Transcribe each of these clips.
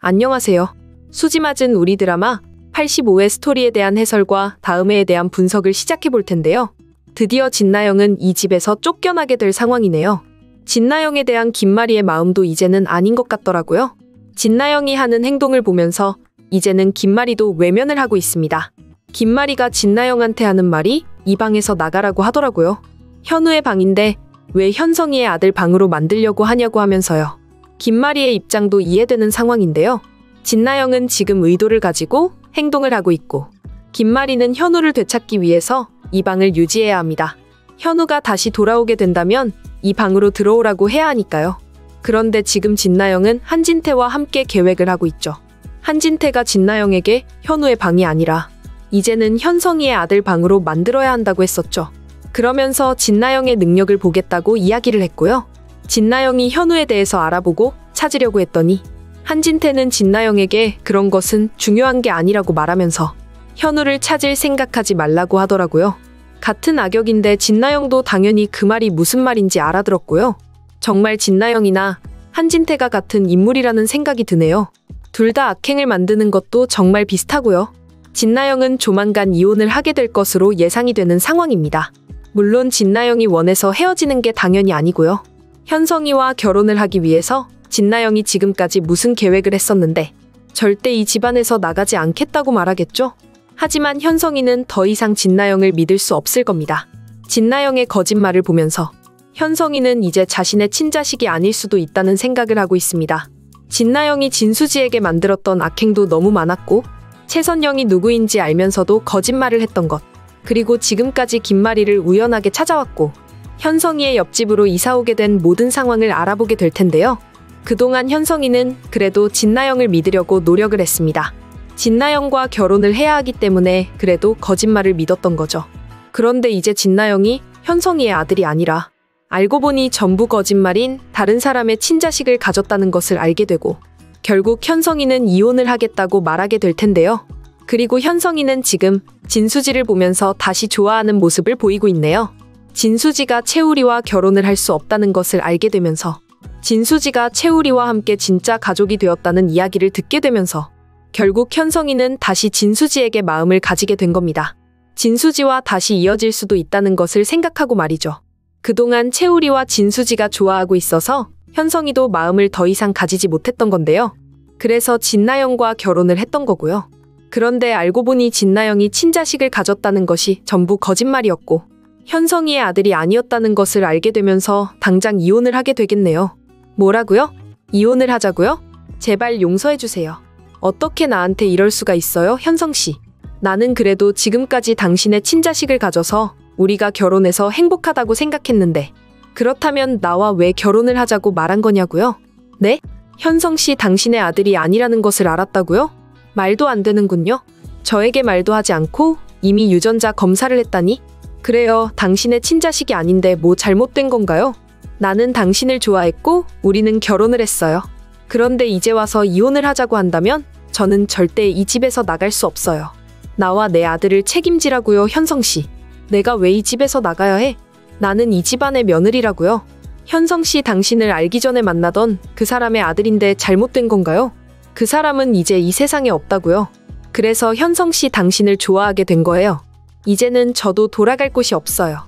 안녕하세요. 수지 맞은 우리 드라마 85회 스토리에 대한 해설과 다음 회에 대한 분석을 시작해 볼 텐데요. 드디어 진나영은 이 집에서 쫓겨나게 될 상황이네요. 진나영에 대한 김마리의 마음도 이제는 아닌 것 같더라고요. 진나영이 하는 행동을 보면서 이제는 김마리도 외면을 하고 있습니다. 김마리가 진나영한테 하는 말이 이 방에서 나가라고 하더라고요. 현우의 방인데 왜 현성이의 아들 방으로 만들려고 하냐고 하면서요. 김마리의 입장도 이해되는 상황인데요. 진나영은 지금 의도를 가지고 행동을 하고 있고 김마리는 현우를 되찾기 위해서 이 방을 유지해야 합니다. 현우가 다시 돌아오게 된다면 이 방으로 들어오라고 해야 하니까요. 그런데 지금 진나영은 한진태와 함께 계획을 하고 있죠. 한진태가 진나영에게 현우의 방이 아니라 이제는 현성이의 아들 방으로 만들어야 한다고 했었죠. 그러면서 진나영의 능력을 보겠다고 이야기를 했고요. 진나영이 현우에 대해서 알아보고 찾으려고 했더니 한진태는 진나영에게 그런 것은 중요한 게 아니라고 말하면서 현우를 찾을 생각하지 말라고 하더라고요. 같은 악역인데 진나영도 당연히 그 말이 무슨 말인지 알아들었고요. 정말 진나영이나 한진태가 같은 인물이라는 생각이 드네요. 둘 다 악행을 만드는 것도 정말 비슷하고요. 진나영은 조만간 이혼을 하게 될 것으로 예상이 되는 상황입니다. 물론 진나영이 원해서 헤어지는 게 당연히 아니고요. 현성이와 결혼을 하기 위해서 진나영이 지금까지 무슨 계획을 했었는데 절대 이 집안에서 나가지 않겠다고 말하겠죠? 하지만 현성이는 더 이상 진나영을 믿을 수 없을 겁니다. 진나영의 거짓말을 보면서 현성이는 이제 자신의 친자식이 아닐 수도 있다는 생각을 하고 있습니다. 진나영이 진수지에게 만들었던 악행도 너무 많았고 최선영이 누구인지 알면서도 거짓말을 했던 것, 그리고 지금까지 김마리를 우연하게 찾아왔고 현성이의 옆집으로 이사오게 된 모든 상황을 알아보게 될 텐데요. 그동안 현성이는 그래도 진나영을 믿으려고 노력을 했습니다. 진나영과 결혼을 해야 하기 때문에 그래도 거짓말을 믿었던 거죠. 그런데 이제 진나영이 현성이의 아들이 아니라 알고 보니 전부 거짓말인 다른 사람의 친자식을 가졌다는 것을 알게 되고 결국 현성이는 이혼을 하겠다고 말하게 될 텐데요. 그리고 현성이는 지금 진수지를 보면서 다시 좋아하는 모습을 보이고 있네요. 진수지가 채우리와 결혼을 할 수 없다는 것을 알게 되면서 진수지가 채우리와 함께 진짜 가족이 되었다는 이야기를 듣게 되면서 결국 현성이는 다시 진수지에게 마음을 가지게 된 겁니다. 진수지와 다시 이어질 수도 있다는 것을 생각하고 말이죠. 그동안 채우리와 진수지가 좋아하고 있어서 현성이도 마음을 더 이상 가지지 못했던 건데요. 그래서 진나영과 결혼을 했던 거고요. 그런데 알고 보니 진나영이 친자식을 가졌다는 것이 전부 거짓말이었고 현성이의 아들이 아니었다는 것을 알게 되면서 당장 이혼을 하게 되겠네요. 뭐라고요? 이혼을 하자고요? 제발 용서해주세요. 어떻게 나한테 이럴 수가 있어요, 현성씨. 나는 그래도 지금까지 당신의 친자식을 가져서 우리가 결혼해서 행복하다고 생각했는데 그렇다면 나와 왜 결혼을 하자고 말한 거냐고요? 네? 현성씨 당신의 아들이 아니라는 것을 알았다고요? 말도 안 되는군요. 저에게 말도 하지 않고 이미 유전자 검사를 했다니? 그래요, 당신의 친자식이 아닌데 뭐 잘못된 건가요? 나는 당신을 좋아했고 우리는 결혼을 했어요. 그런데 이제 와서 이혼을 하자고 한다면 저는 절대 이 집에서 나갈 수 없어요. 나와 내 아들을 책임지라고요, 현성씨. 내가 왜 이 집에서 나가야 해? 나는 이 집안의 며느리라고요. 현성씨 당신을 알기 전에 만나던 그 사람의 아들인데 잘못된 건가요? 그 사람은 이제 이 세상에 없다고요. 그래서 현성씨 당신을 좋아하게 된 거예요. 이제는 저도 돌아갈 곳이 없어요.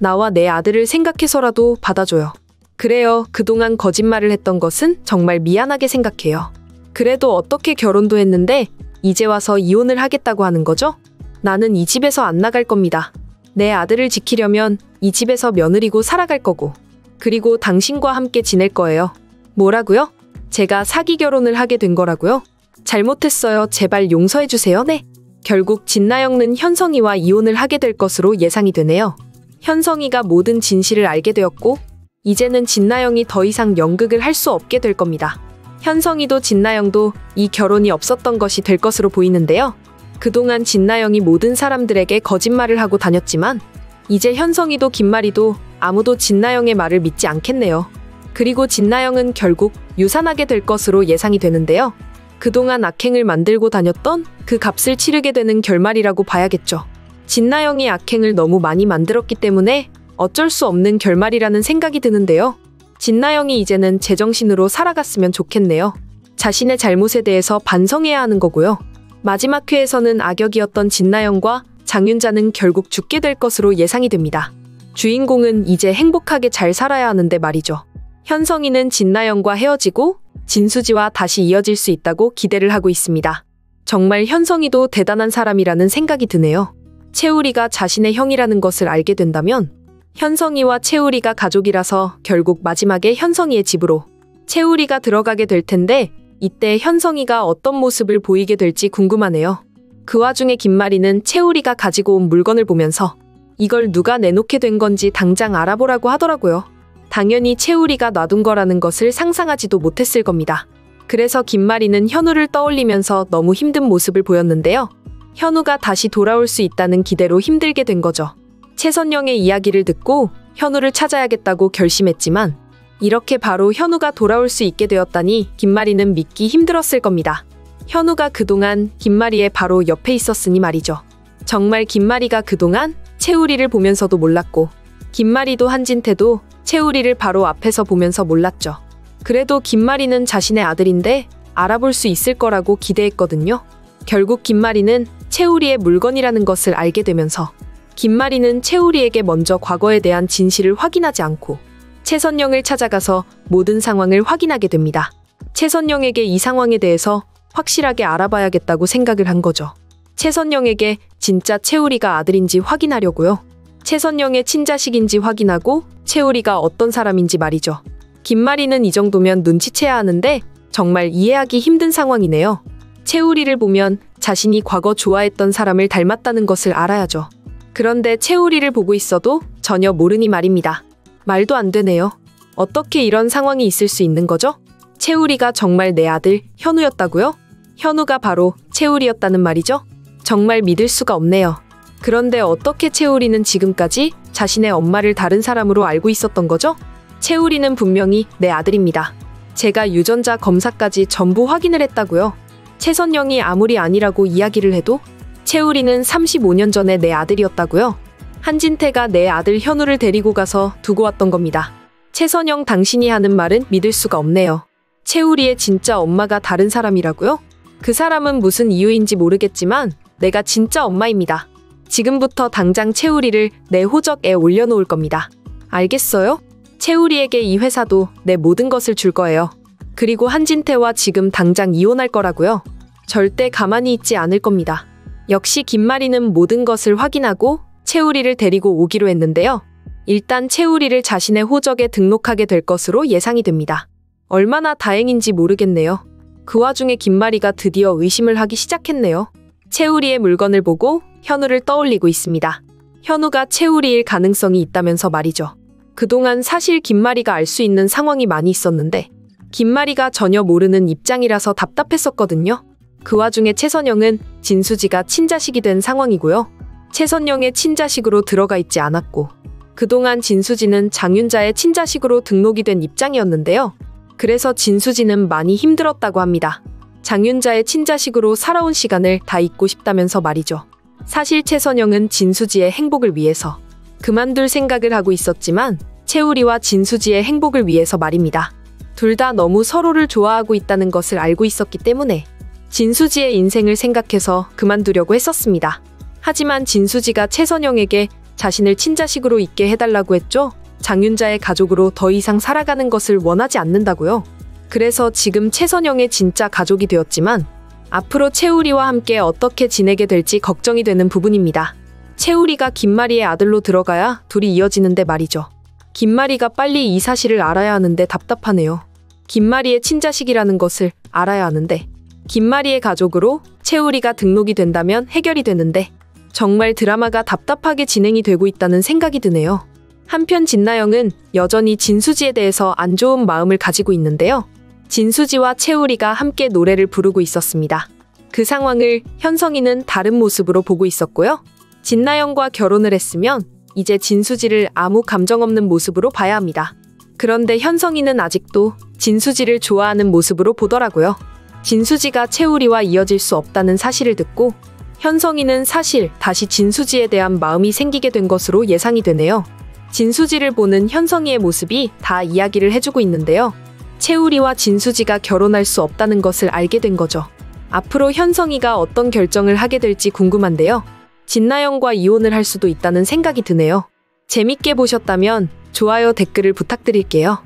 나와 내 아들을 생각해서라도 받아줘요. 그래요, 그동안 거짓말을 했던 것은 정말 미안하게 생각해요. 그래도 어떻게 결혼도 했는데 이제 와서 이혼을 하겠다고 하는 거죠? 나는 이 집에서 안 나갈 겁니다. 내 아들을 지키려면 이 집에서 며느리고 살아갈 거고 그리고 당신과 함께 지낼 거예요. 뭐라고요? 제가 사기 결혼을 하게 된 거라고요? 잘못했어요. 제발 용서해주세요. 네. 결국 진나영은 현성이와 이혼을 하게 될 것으로 예상이 되네요. 현성이가 모든 진실을 알게 되었고 이제는 진나영이 더 이상 연극을 할 수 없게 될 겁니다. 현성이도 진나영도 이 결혼이 없었던 것이 될 것으로 보이는데요. 그동안 진나영이 모든 사람들에게 거짓말을 하고 다녔지만 이제 현성이도 김마리도 아무도 진나영의 말을 믿지 않겠네요. 그리고 진나영은 결국 유산하게 될 것으로 예상이 되는데요. 그동안 악행을 만들고 다녔던 그 값을 치르게 되는 결말이라고 봐야겠죠. 진나영이 악행을 너무 많이 만들었기 때문에 어쩔 수 없는 결말이라는 생각이 드는데요. 진나영이 이제는 제정신으로 살아갔으면 좋겠네요. 자신의 잘못에 대해서 반성해야 하는 거고요. 마지막 회에서는 악역이었던 진나영과 장윤자는 결국 죽게 될 것으로 예상이 됩니다. 주인공은 이제 행복하게 잘 살아야 하는데 말이죠. 현성이는 진나영과 헤어지고 진수지와 다시 이어질 수 있다고 기대를 하고 있습니다. 정말 현성이도 대단한 사람이라는 생각이 드네요. 채우리가 자신의 형이라는 것을 알게 된다면 현성이와 채우리가 가족이라서 결국 마지막에 현성이의 집으로 채우리가 들어가게 될 텐데 이때 현성이가 어떤 모습을 보이게 될지 궁금하네요. 그 와중에 김마리는 채우리가 가지고 온 물건을 보면서 이걸 누가 내놓게 된 건지 당장 알아보라고 하더라고요. 당연히 채우리가 놔둔 거라는 것을 상상하지도 못했을 겁니다. 그래서 김마리는 현우를 떠올리면서 너무 힘든 모습을 보였는데요. 현우가 다시 돌아올 수 있다는 기대로 힘들게 된 거죠. 최선영의 이야기를 듣고 현우를 찾아야겠다고 결심했지만 이렇게 바로 현우가 돌아올 수 있게 되었다니 김마리는 믿기 힘들었을 겁니다. 현우가 그동안 김마리의 바로 옆에 있었으니 말이죠. 정말 김마리가 그동안 채우리를 보면서도 몰랐고 김마리도 한진태도 채우리를 바로 앞에서 보면서 몰랐죠. 그래도 김마리는 자신의 아들인데 알아볼 수 있을 거라고 기대했거든요. 결국 김마리는 채우리의 물건이라는 것을 알게 되면서 김마리는 채우리에게 먼저 과거에 대한 진실을 확인하지 않고 최선영을 찾아가서 모든 상황을 확인하게 됩니다. 최선영에게 이 상황에 대해서 확실하게 알아봐야겠다고 생각을 한 거죠. 최선영에게 진짜 채우리가 아들인지 확인하려고요. 최선영의 친자식인지 확인하고 채우리가 어떤 사람인지 말이죠. 김마리는 이 정도면 눈치채야 하는데 정말 이해하기 힘든 상황이네요. 채우리를 보면 자신이 과거 좋아했던 사람을 닮았다는 것을 알아야죠. 그런데 채우리를 보고 있어도 전혀 모르니 말입니다. 말도 안 되네요. 어떻게 이런 상황이 있을 수 있는 거죠? 채우리가 정말 내 아들 현우였다고요? 현우가 바로 채우리였다는 말이죠? 정말 믿을 수가 없네요. 그런데 어떻게 채우리는 지금까지 자신의 엄마를 다른 사람으로 알고 있었던 거죠? 채우리는 분명히 내 아들입니다. 제가 유전자 검사까지 전부 확인을 했다고요. 최선영이 아무리 아니라고 이야기를 해도 채우리는 35년 전에 내 아들이었다고요. 한진태가 내 아들 현우를 데리고 가서 두고 왔던 겁니다. 최선영 당신이 하는 말은 믿을 수가 없네요. 채우리의 진짜 엄마가 다른 사람이라고요? 그 사람은 무슨 이유인지 모르겠지만 내가 진짜 엄마입니다. 지금부터 당장 채우리를 내 호적에 올려놓을 겁니다. 알겠어요? 채우리에게 이 회사도 내 모든 것을 줄 거예요. 그리고 한진태와 지금 당장 이혼할 거라고요. 절대 가만히 있지 않을 겁니다. 역시 김마리는 모든 것을 확인하고 채우리를 데리고 오기로 했는데요. 일단 채우리를 자신의 호적에 등록하게 될 것으로 예상이 됩니다. 얼마나 다행인지 모르겠네요. 그 와중에 김마리가 드디어 의심을 하기 시작했네요. 채우리의 물건을 보고 현우를 떠올리고 있습니다. 현우가 채우리일 가능성이 있다면서 말이죠. 그동안 사실 김마리가 알 수 있는 상황이 많이 있었는데 김마리가 전혀 모르는 입장이라서 답답했었거든요. 그 와중에 최선영은 진수지가 친자식이 된 상황이고요. 최선영의 친자식으로 들어가 있지 않았고 그동안 진수지는 장윤자의 친자식으로 등록이 된 입장이었는데요. 그래서 진수지는 많이 힘들었다고 합니다. 장윤자의 친자식으로 살아온 시간을 다 잊고 싶다면서 말이죠. 사실 최선영은 진수지의 행복을 위해서 그만둘 생각을 하고 있었지만 채우리와 진수지의 행복을 위해서 말입니다. 둘 다 너무 서로를 좋아하고 있다는 것을 알고 있었기 때문에 진수지의 인생을 생각해서 그만두려고 했었습니다. 하지만 진수지가 최선영에게 자신을 친자식으로 있게 해달라고 했죠. 장윤자의 가족으로 더 이상 살아가는 것을 원하지 않는다고요. 그래서 지금 최선영의 진짜 가족이 되었지만 앞으로 채우리와 함께 어떻게 지내게 될지 걱정이 되는 부분입니다. 채우리가 김마리의 아들로 들어가야 둘이 이어지는데 말이죠. 김마리가 빨리 이 사실을 알아야 하는데 답답하네요. 김마리의 친자식이라는 것을 알아야 하는데 김마리의 가족으로 채우리가 등록이 된다면 해결이 되는데 정말 드라마가 답답하게 진행이 되고 있다는 생각이 드네요. 한편 진나영은 여전히 진수지에 대해서 안 좋은 마음을 가지고 있는데요. 진수지와 채우리가 함께 노래를 부르고 있었습니다. 그 상황을 현성이는 다른 모습으로 보고 있었고요. 진나영과 결혼을 했으면 이제 진수지를 아무 감정 없는 모습으로 봐야 합니다. 그런데 현성이는 아직도 진수지를 좋아하는 모습으로 보더라고요. 진수지가 채우리와 이어질 수 없다는 사실을 듣고 현성이는 사실 다시 진수지에 대한 마음이 생기게 된 것으로 예상이 되네요. 진수지를 보는 현성이의 모습이 다 이야기를 해주고 있는데요. 채우리와 진수지가 결혼할 수 없다는 것을 알게 된 거죠. 앞으로 현성이가 어떤 결정을 하게 될지 궁금한데요. 진나영과 이혼을 할 수도 있다는 생각이 드네요. 재밌게 보셨다면 좋아요, 댓글을 부탁드릴게요.